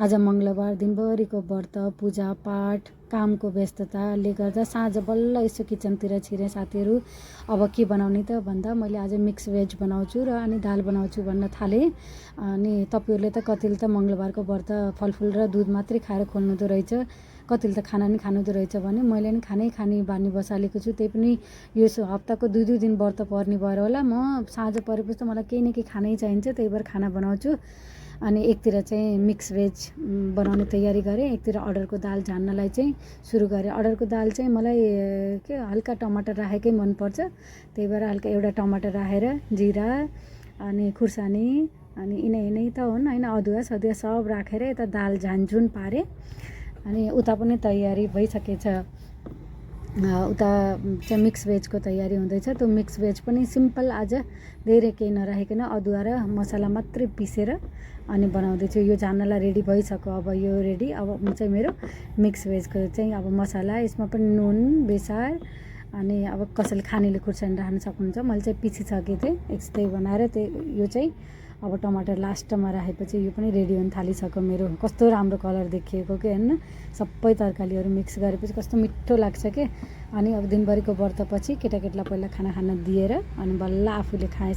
आज मङ्गलबार दिनभरिको व्रत पूजापाठ कामको व्यस्तताले गर्दा साँझ बल्ल यसो किचनतिर छिरेँ साथीहरू। अब के बनाउने त भन्दा मैले आज मिक्स भेज बनाउँछु र अनि दाल बनाउँछु भन्न थालेँ। अनि तपाईँहरूले त कतिले त मङ्गलबारको व्रत फलफुल र दुध मात्रै खाएर खोल्नुहुँदो रहेछ, कतिले त खाना नि खानुहुँदो रहेछ भने मैले नि खाने बानी बसालेको छु। त्यही पनि यो हप्ताको दुई दिन व्रत पर्ने भएर होला म साँझ परेपछि त मलाई केही न केही खानै चाहिन्छ, त्यही भएर खाना बनाउँछु। अनि एकतिर चाहिँ मिक्स भेज बनाउने तयारी गरेँ, एकतिर अर्डरको दाल झान्नलाई चाहिँ सुरु गरेँ। अर्डरको दाल चाहिँ मलाई के हल्का टमाटर राखेकै मनपर्छ, त्यही भएर हल्का एउटा टमाटर राखेर जिरा अनि खुर्सानी अनि यिनै त हुन् होइन, अदुवा सदुवा सब राखेर यता दाल झानझुन पारेँ। अनि उता पनि तयारी भइसकेछ, उता चाहिँ मिक्स भेजको तयारी हुँदैछ। त्यो मिक्स भेज पनि सिम्पल आज धेरै केही नराखिकन अदुवा र मसला मात्रै पिसेर अनि बनाउँदैछु। यो झान्नलाई रेडी भइसक्यो, अब यो रेडी। अब चाहिँ मेरो मिक्स भेजको चाहिँ अब मसला, यसमा पनि नुन बेसार अनि अब कसैले खानेले खुर्सानी राख्न सक्नुहुन्छ, मैले चाहिँ पिसिसकेको थिएँ यस्तै बनाएर। यो चाहिँ अब टमाटर लास्टमा राखेपछि यो पनि रेडी हुन थालिसक्यो मेरो। कस्तो राम्रो कलर देखिएको के होइन, सबै तरकारीहरू मिक्स गरेपछि कस्तो मिठो लाग्छ के। अनि अब दिनभरिको व्रतपछि केटाकेटीलाई पहिला खाना खान दिएर अनि बल्ल आफूले खाएँ।